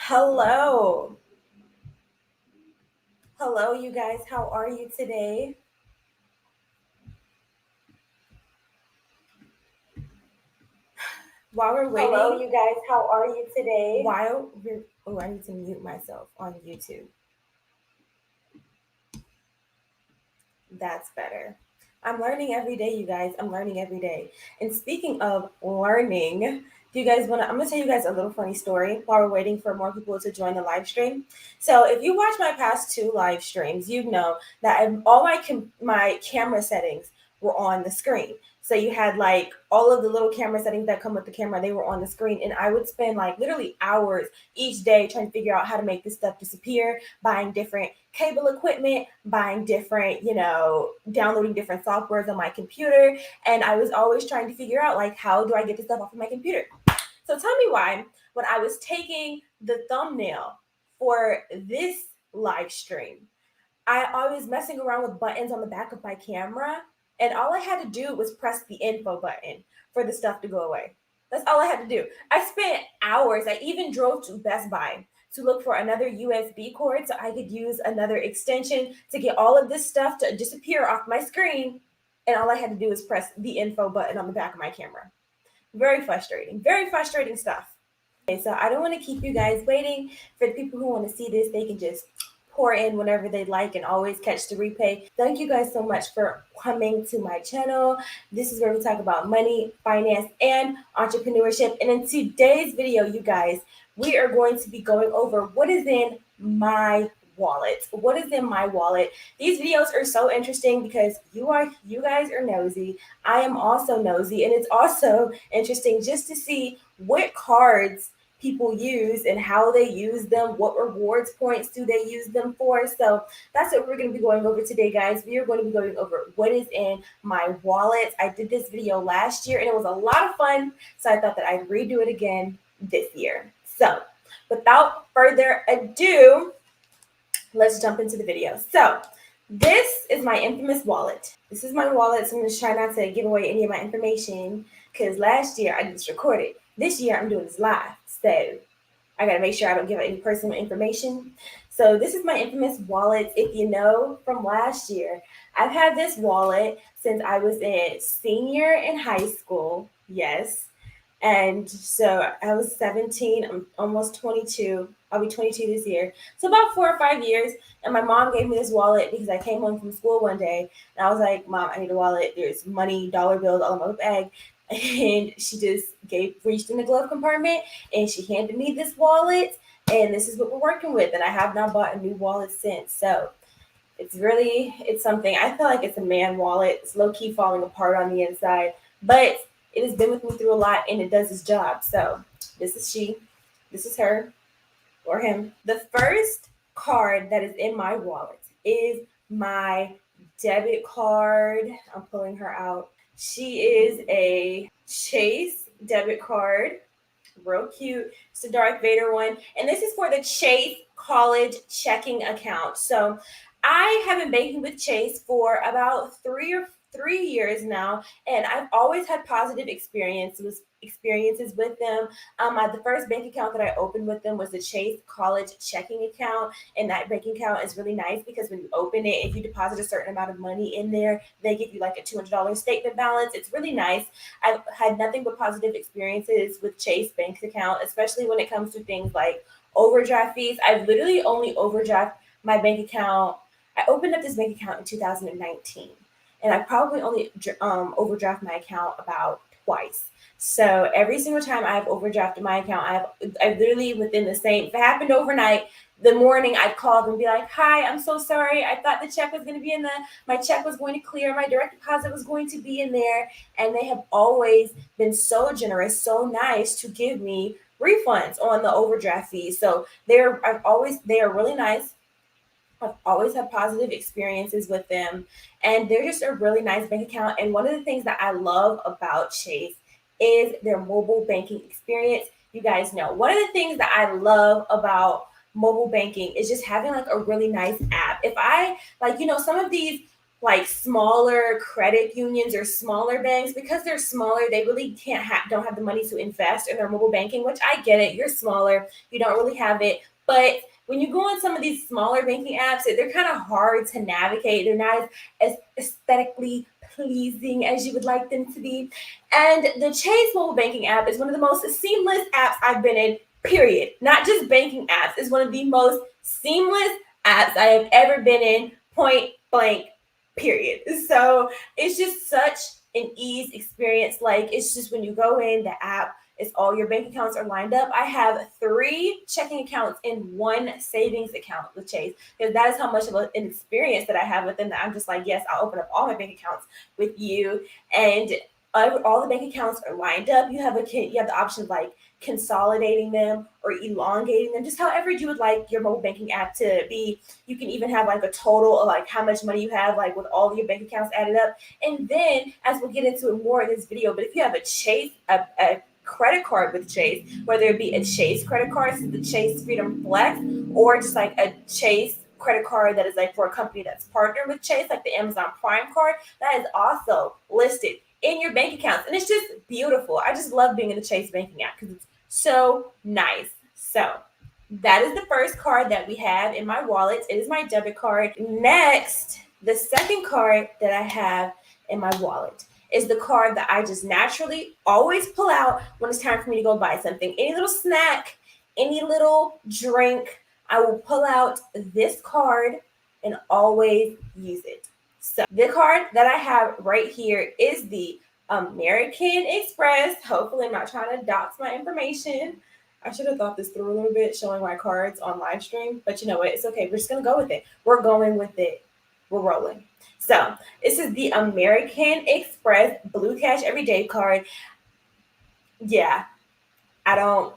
Hello. Hello, you guys. How are you today? While we're Hello, waiting, you guys. How are you today? while we're, oh, I need to mute myself on YouTube. That's better. I'm learning every day, you guys. I'm learning every day. And speaking of learning, do you guys want to? I'm gonna tell you guys a little funny story while we're waiting for more people to join the live stream. So, if you watch my past two live streams, you know that all my camera settings were on the screen. So you had like all of the little camera settings that come with the camera, they were on the screen, and I would spend like literally hours each day trying to figure out how to make this stuff disappear, buying different cable equipment, buying different, downloading different softwares on my computer. And I was always trying to figure out, like, how do I get this stuff off of my computer? So tell me why, when I was taking the thumbnail for this live stream, I was messing around with buttons on the back of my camera, and all I had to do was press the info button for the stuff to go away. That's all I had to do. I spent hours. I even drove to Best Buy to look for another USB cord so I could use another extension to get all of this stuff to disappear off my screen. And all I had to do was press the info button on the back of my camera. Very frustrating. Very frustrating stuff. Okay, so I don't want to keep you guys waiting. For the people who want to see this, they can just pour in whenever they like and always catch the replay. Thank you guys so much for coming to my channel. This is where we talk about money, finance, and entrepreneurship. And in today's video, you guys, we are going to be going over what is in my wallet. What is in my wallet? These videos are so interesting because you guys are nosy. I am also nosy, and it's also interesting just to see what cards people use and how they use them, what rewards points do they use them for. So that's what we're going to be going over today, guys. We are going to be going over what is in my wallet. I did this video last year and it was a lot of fun, so I thought that I'd redo it again this year. So without further ado, let's jump into the video. So this is my infamous wallet. This is my wallet, so I'm just trying not to give away any of my information because last year I just recorded. This year I'm doing this live, so I gotta make sure I don't give out any personal information. So this is my infamous wallet. If you know from last year, I've had this wallet since I was a senior in high school. Yes. And so I was 17, I'm almost 22. I'll be 22 this year. So about 4 or 5 years. And my mom gave me this wallet because I came home from school one day and I was like, Mom, I need a wallet. There's money, dollar bills all in my bag. And she just reached in the glove compartment and she handed me this wallet. And this is what we're working with. And I have not bought a new wallet since. So it's something. I feel like it's a man wallet. It's low key falling apart on the inside. But it has been with me through a lot and it does its job. So this is she, this is her or him. The first card that is in my wallet is my debit card. I'm pulling her out. She is a Chase debit card. Real cute. It's the Darth Vader one. And this is for the Chase college checking account. So I have been banking with Chase for about 3 years now, and I've always had positive experiences with them. The first bank account that I opened with them was the Chase College checking account, and that bank account is really nice because when you open it, if you deposit a certain amount of money in there, they give you like a $200 statement balance. It's really nice. I've had nothing but positive experiences with Chase bank account, especially when it comes to things like overdraft fees. I've literally only overdraft my bank account. I opened up this bank account in 2019 and I probably only overdraft my account about twice. So every single time I've overdrafted my account, I've literally within the same. If it happened overnight, the morning I'd call them and be like, "Hi, I'm so sorry. I thought the check was going to be in my check was going to clear. My direct deposit was going to be in there." And they have always been so generous, so nice to give me refunds on the overdraft fees. So they are really nice. I've always had positive experiences with them, and they're just a really nice bank account. And one of the things that I love about Chase is their mobile banking experience. You guys know one of the things that I love about mobile banking is just having like a really nice app. If I like, some of these like smaller credit unions or smaller banks, because they're smaller, they really don't have the money to invest in their mobile banking, which I get it. You're smaller, you don't really have it. But when you go on some of these smaller banking apps, they're kind of hard to navigate. They're not as aesthetically pleasing as you would like them to be. And the Chase mobile banking app is one of the most seamless apps I've been in, period. Not just banking apps. It's one of the most seamless apps I have ever been in, point blank, period. So it's just such an ease experience. Like, it's just when you go in the app, it's all your bank accounts are lined up. I have 3 checking accounts and 1 savings account with Chase, because that is how much of an experience that I have with them, that I'm just like, yes, I'll open up all my bank accounts with you. And all the bank accounts are lined up. You have the option of like consolidating them or elongating them, just however you would like your mobile banking app to be. You can even have like a total of like how much money you have, like with all of your bank accounts added up. And then, as we'll get into it more in this video, but if you have a credit card with Chase, whether it be a Chase credit card, so the Chase Freedom Flex, or just like a Chase credit card that is like for a company that's partnered with Chase, like the Amazon Prime card, that is also listed in your bank accounts. And it's just beautiful. I just love being in the Chase banking app because it's so nice. So that is the first card that we have in my wallet. It is my debit card. Next, the second card that I have in my wallet is the card that I just naturally always pull out when it's time for me to go buy something. Any little snack, any little drink, I will pull out this card and always use it. So the card that I have right here is the American Express. Hopefully I'm not trying to dox my information. I should have thought this through a little bit, showing my cards on live stream, but you know what? It's okay. We're just going to go with it. We're going with it. We're rolling. So this is the American Express Blue Cash Everyday card. Yeah, I don't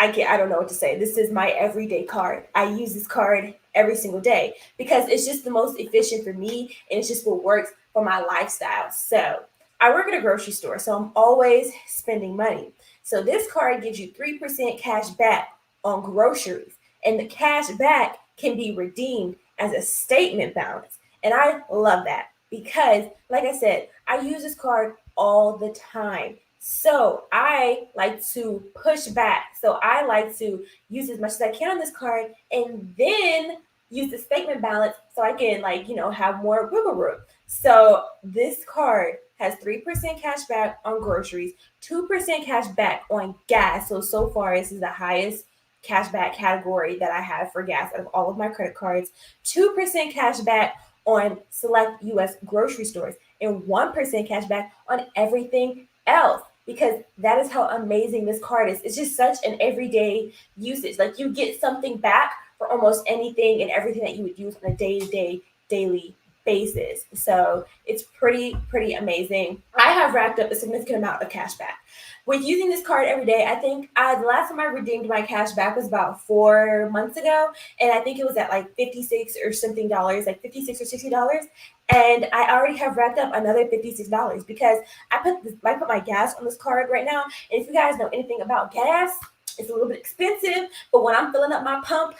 I don't know what to say. This is my everyday card. I use this card every single day because it's just the most efficient for me, and it's just what works for my lifestyle. So I work at a grocery store, so I'm always spending money. So this card gives you 3% cash back on groceries, and the cash back can be redeemed as a statement balance. And I love that because, like I said, I use this card all the time. So I like to push back. So I like to use as much as I can on this card, and then use the statement balance so I can, like, have more wiggle room. So this card has 3% cash back on groceries, 2% cash back on gas. So far, this is the highest cash back category that I have for gas out of all of my credit cards. 2% cash back on select US grocery stores, and 1% cash back on everything else, because that is how amazing this card is. It's just such an everyday usage. Like, you get something back for almost anything and everything that you would use on a day-to-day, daily basis. So it's pretty amazing. I have racked up a significant amount of cash back with using this card every day. I think the last time I redeemed my cash back was about 4 months ago, and I think it was at like 56 or something dollars, like 56 or $60. And I already have racked up another $56 because I put my gas on this card right now. And if you guys know anything about gas, it's a little bit expensive, but when I'm filling up my pump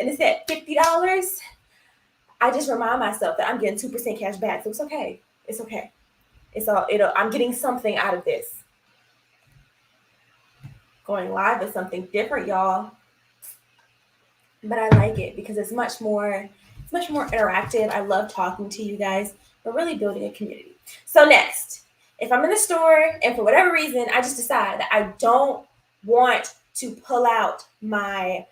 and it's at $50, I just remind myself that I'm getting 2% cash back. So it's okay. It's okay. I'm getting something out of this. Going live is something different, y'all. But I like it because it's much more interactive. I love talking to you guys. We're really building a community. So next, if I'm in the store and for whatever reason I just decide that I don't want to pull out my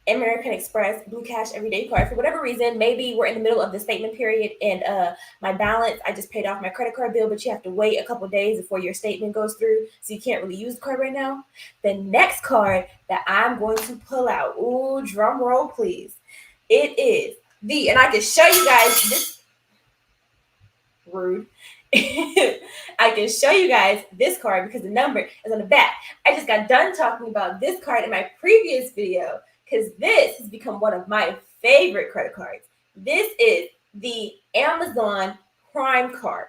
American Express Blue Cash Everyday card for whatever reason, maybe we're in the middle of the statement period and my balance, I just paid off my credit card bill, but you have to wait a couple days before your statement goes through, so you can't really use the card right now. The next card that I'm going to pull out, ooh, drum roll please, it is and I can show you guys this, rude. I can show you guys this card because the number is on the back. I just got done talking about this card in my previous video because this has become one of my favorite credit cards. This is the Amazon Prime card.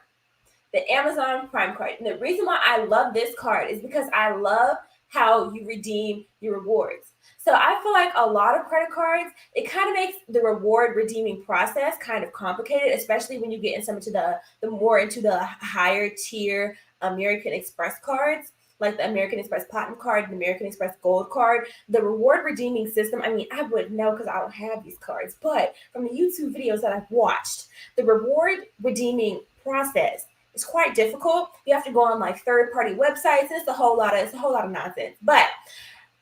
The Amazon Prime card. And the reason why I love this card is because I love how you redeem your rewards. So I feel like a lot of credit cards, it kind of makes the reward redeeming process kind of complicated, especially when you get in some into the more into the higher tier American Express cards, like the American Express Platinum card, the American Express Gold card. The reward redeeming system, I mean, I wouldn't know because I don't have these cards, but from the YouTube videos that I've watched, the reward redeeming process is quite difficult. You have to go on like third party websites, and it's a whole lot of nonsense. But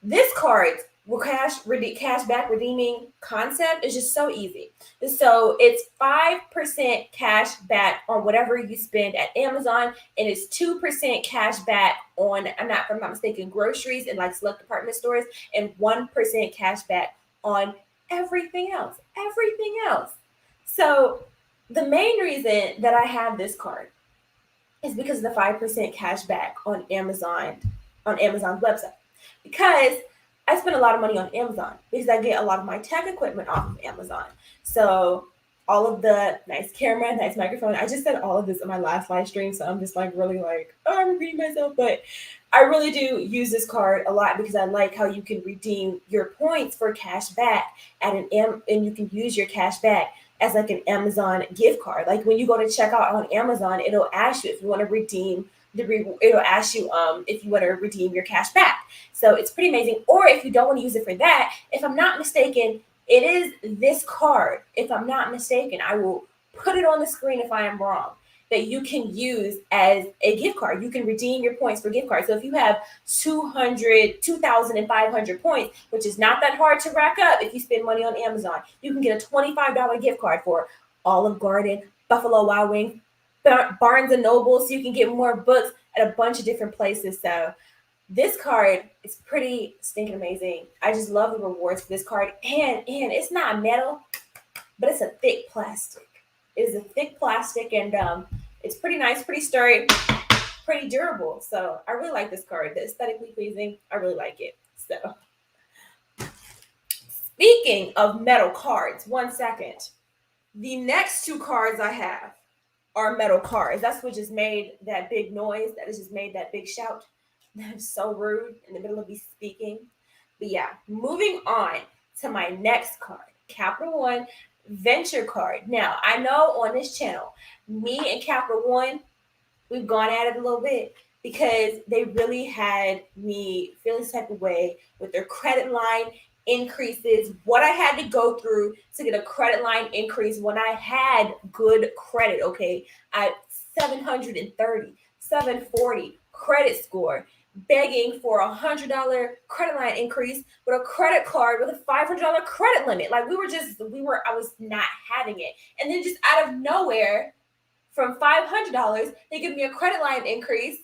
this card cash back redeeming concept is just so easy. So it's 5% cash back on whatever you spend at Amazon, and it's 2% cash back on, if I'm not mistaken, groceries and like select department stores, and 1% cash back on everything else. Everything else. So the main reason that I have this card is because of the 5% cash back on Amazon's website. Because I spend a lot of money on Amazon because I get a lot of my tech equipment off of Amazon. So all of the nice camera, nice microphone. I just said all of this in my last live stream, so I'm just like really like, oh, I'm repeating myself, but I really do use this card a lot because I like how you can redeem your points for cash back at and you can use your cash back as like an Amazon gift card. Like when you go to check out on Amazon, it'll ask you if you want to redeem it'll ask you if you want to redeem your cash back. So it's pretty amazing. Or if you don't want to use it for that, if I'm not mistaken, it is this card. If I'm not mistaken, I will put it on the screen if I am wrong, that you can use as a gift card. You can redeem your points for gift cards. So if you have 2,500 points, which is not that hard to rack up if you spend money on Amazon, you can get a $25 gift card for Olive Garden, Buffalo Wild Wings, Barnes and Noble, so you can get more books at a bunch of different places. So this card is pretty stinking amazing. I just love the rewards for this card, and it's not metal, but it's a thick plastic. It is a thick plastic, and it's pretty nice, pretty sturdy, pretty durable. So I really like this card. The aesthetically pleasing, I really like it. So speaking of metal cards, 1 second. The next two cards I have are metal cards. That's what just made that big noise. That has just made that big shout. That is so rude in the middle of me speaking. But yeah, moving on to my next card, Capital One Venture card. Now, I know on this channel, me and Capital One, we've gone at it a little bit because they really had me feeling this type of way with their credit line increases, what I had to go through to get a credit line increase when I had good credit, okay? I 730, 740 credit score, begging for $100 credit line increase with a credit card with a $500 credit limit. Like I was not having it. And then just out of nowhere, from $500, they give me a credit line increase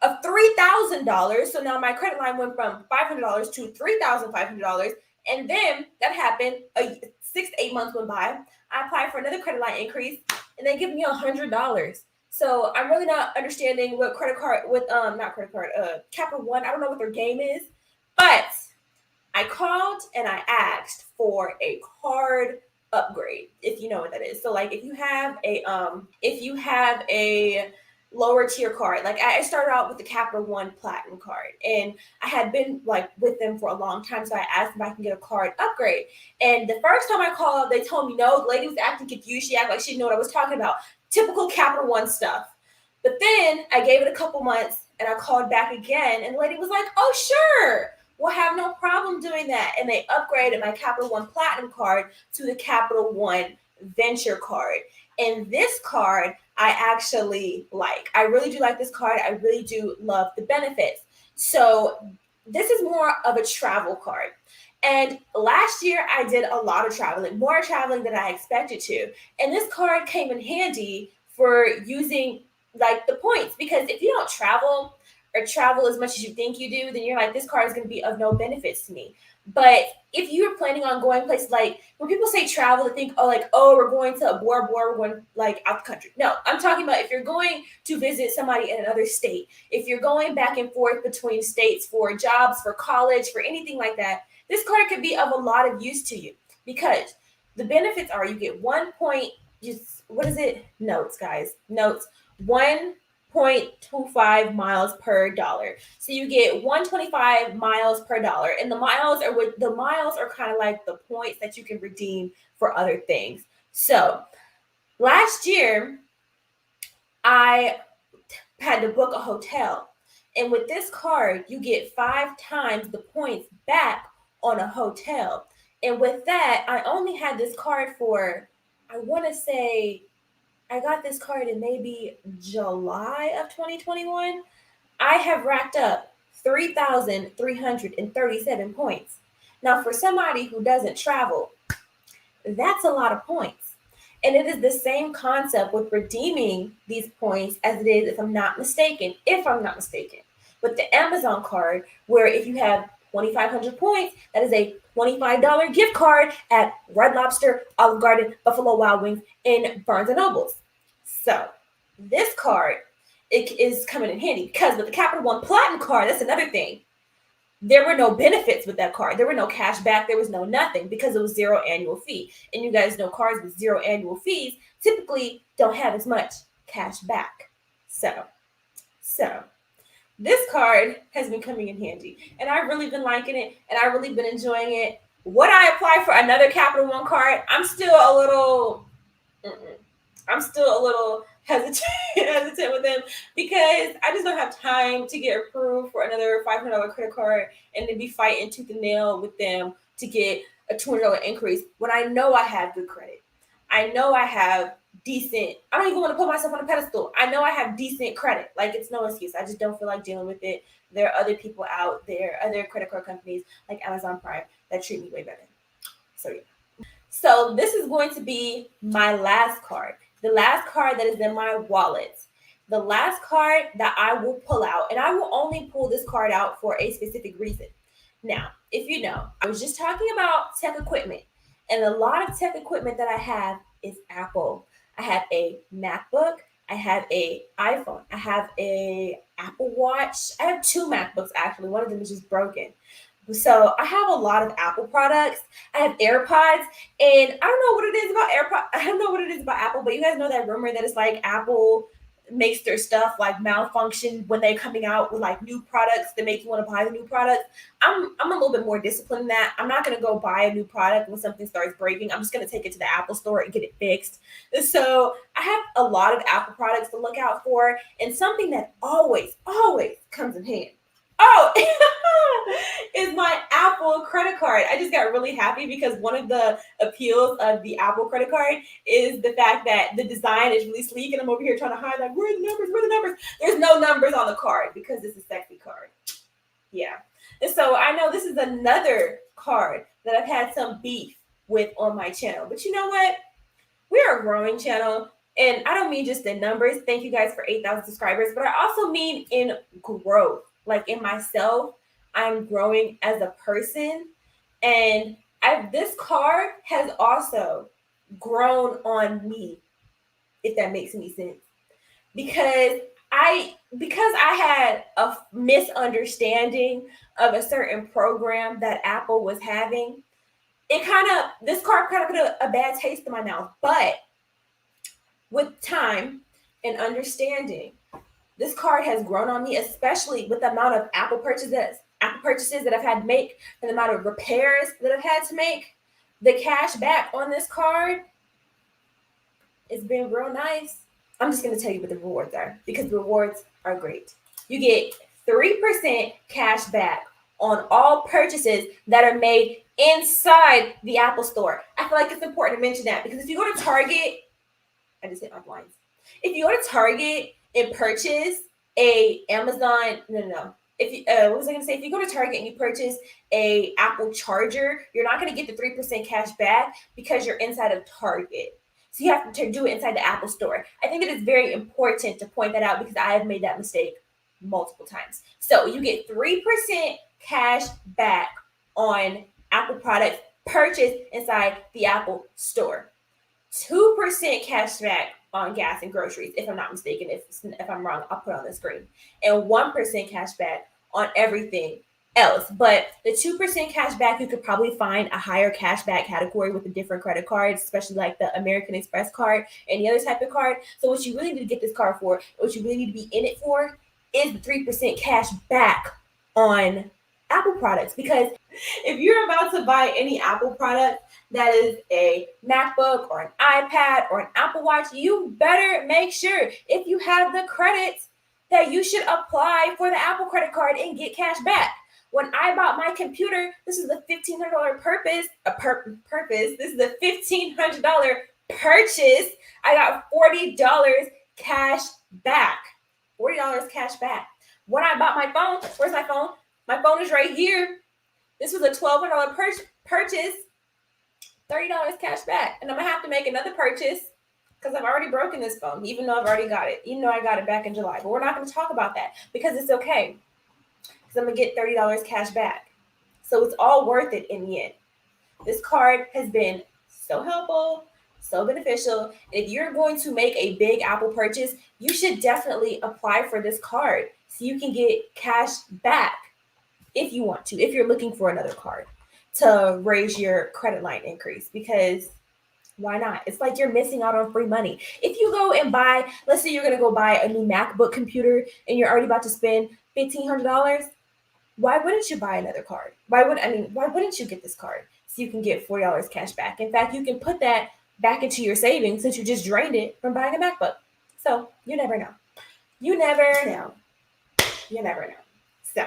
of $3,000. So now my credit line went from $500 to $3,500. And then that happened, 6 to 8 months went by. I applied for another credit line increase, and they give me $100. So I'm really not understanding what credit card with not credit card, Capital One. I don't know what their game is, but I called and I asked for a card upgrade, if you know what that is. So like if you have a lower tier card, like I started out with the Capital One Platinum card, and I had been like with them for a long time, so I asked if I can get a card upgrade. And the first time I called, they told me no. The lady was acting confused. She acted like she didn't know what I was talking about. Typical Capital One stuff. But then I gave it a couple months and I called back again, and the lady was like, "Oh, sure. We'll have no problem doing that." And they upgraded my Capital One Platinum card to the Capital One Venture card. And this card I actually like. I really do like this card. I really do love the benefits. So this is more of a travel card. And last year I did a lot of traveling, more traveling than I expected to. And this card came in handy for using like the points, because if you don't travel or travel as much as you think you do, then you're like, this card is going to be of no benefits to me. But if you're planning on going places, like when people say travel, they think, oh, like, oh, we're going to Bora Bora, we're going like out the country. No, I'm talking about if you're going to visit somebody in another state, if you're going back and forth between states for jobs, for college, for anything like that, this card could be of a lot of use to you, because the benefits are you get 1 point, just what is it? Notes, guys. Notes. 1 0.25 miles per dollar. So you get 125 miles per dollar. And the miles are kind of like the points that you can redeem for other things. So last year I had to book a hotel. And with this card, you get 5 times the points back on a hotel. And with that, I only had this card for, I want to say, I got this card in maybe July of 2021. I have racked up 3,337 points. Now, for somebody who doesn't travel, that's a lot of points. And it is the same concept with redeeming these points as it is, if I'm not mistaken, with the Amazon card, where if you have 2,500 points, that is a $25 gift card at Red Lobster, Olive Garden, Buffalo Wild Wings, and Barnes and Nobles. So this card, it is coming in handy because with the Capital One Platinum card, that's another thing. There were no benefits with that card. There were no cash back. There was no nothing because it was zero annual fee. And you guys know cards with zero annual fees typically don't have as much cash back. So this card has been coming in handy, and I've really been liking it, and I've really been enjoying it. Would I apply for another Capital One card? I'm still a little hesitant with them because I just don't have time to get approved for another $500 credit card and to be fighting tooth and nail with them to get a $200 increase when I know I have good credit. I know I have decent, I don't even want to put myself on a pedestal. I know I have decent credit. Like, it's no excuse. I just don't feel like dealing with it. There are other people out there, other credit card companies like Amazon Prime that treat me way better. So yeah. So this is going to be my last card. The last card that is in my wallet. The last card that I will pull out, and I will only pull this card out for a specific reason. Now, if you know, I was just talking about tech equipment, and a lot of tech equipment that I have is Apple. I have a MacBook, I have a iPhone, I have a Apple Watch. I have 2 MacBooks actually. One of them is just broken. So I have a lot of Apple products. I have AirPods, and I don't know what it is about AirPods. I don't know what it is about Apple, but you guys know that rumor that it's like Apple makes their stuff like malfunction when they're coming out with like new products that make you want to buy the new product. I'm a little bit more disciplined in that. I'm not gonna go buy a new product when something starts breaking. I'm just gonna take it to the Apple store and get it fixed. So I have a lot of Apple products to look out for, and something that always comes in handy. Oh, is my Apple credit card. I just got really happy because one of the appeals of the Apple credit card is the fact that the design is really sleek, and I'm over here trying to hide like, where are the numbers? Where are the numbers? There's no numbers on the card because it's a sexy card. Yeah. And so I know this is another card that I've had some beef with on my channel. But you know what? We're a growing channel. And I don't mean just in numbers. Thank you guys for 8,000 subscribers. But I also mean in growth. Like in myself, I'm growing as a person. And this card has also grown on me, if that makes any sense. Because I had a misunderstanding of a certain program that Apple was having, this card kind of put a bad taste in my mouth. But with time and understanding, this card has grown on me, especially with the amount of Apple purchases that I've had to make, and the amount of repairs that I've had to make. The cash back on this card, it's been real nice. I'm just going to tell you what the rewards are because the rewards are great. You get 3% cash back on all purchases that are made inside the Apple Store. I feel like it's important to mention that because if you go to Target, I just hit my blinds. If you go to Target and purchase a Amazon, no. If you, what was I gonna say? If you go to Target and you purchase a Apple charger, you're not gonna get the 3% cash back because you're inside of Target. So you have to do it inside the Apple Store. I think it is very important to point that out because I have made that mistake multiple times. So you get 3% cash back on Apple products purchased inside the Apple Store. 2% cash back on gas and groceries, if I'm not mistaken. If I'm wrong, I'll put it on the screen. And 1% cash back on everything else. But the 2% cash back, you could probably find a higher cash back category with a different credit cards, especially like the American Express card, any other type of card. So what you really need to get this card for, what you really need to be in it for, is the 3% cash back on Apple products. Because if you're about to buy any Apple product that is a MacBook or an iPad or an Apple Watch, you better make sure if you have the credits that you should apply for the Apple credit card and get cash back. When I bought my computer, this is the $1,500 purpose. This is the $1,500 purchase. I got $40 cash back. $40 cash back. When I bought my phone, where's my phone? My phone is right here. This was a $1,200 purchase. $30 cash back. And I'm going to have to make another purchase because I've already broken this phone, even though I've already got it, even though I got it back in July. But we're not going to talk about that because it's okay. Because I'm going to get $30 cash back. So it's all worth it in the end. This card has been so helpful, so beneficial. If you're going to make a big Apple purchase, you should definitely apply for this card so you can get cash back if you want to, if you're looking for another card to raise your credit line increase, because why not? It's like you're missing out on free money. If you go and buy, let's say you're going to go buy a new MacBook computer and you're already about to spend $1,500, why wouldn't you buy another card? Why wouldn't you get this card so you can get $40 cash back? In fact, you can put that back into your savings since you just drained it from buying a MacBook. So you never know. You never know. You never know. So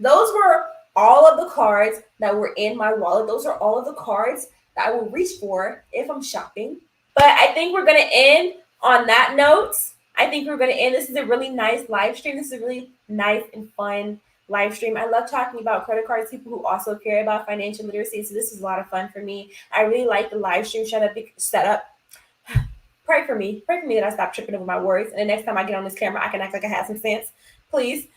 those were all of the cards that were in my wallet. Those are all of the cards that I will reach for if I'm shopping. But I think we're going to end on that note. I think we're going to end. This is a really nice live stream. This is a really nice and fun live stream. I love talking about credit cards, people who also care about financial literacy. So this is a lot of fun for me. I really like the live stream setup. Pray for me that I stop tripping over my words. And the next time I get on this camera, I can act like I have some sense, please.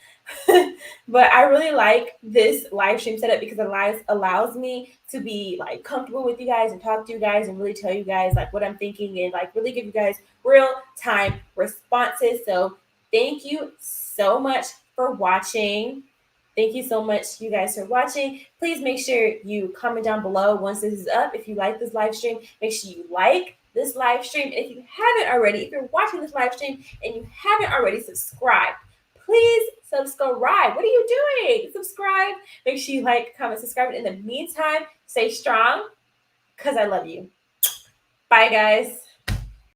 But I really like this live stream setup because it allows me to be like comfortable with you guys and talk to you guys and really tell you guys like what I'm thinking and like really give you guys real time responses. So thank you so much for watching. Thank you so much, you guys, for watching. Please make sure you comment down below once this is up. If you like this live stream, make sure you like this live stream. If you haven't already, if you're watching this live stream and you haven't already subscribed, please subscribe. What are you doing? Subscribe. Make sure you like, comment, subscribe. In the meantime, stay strong because I love you. Bye, guys.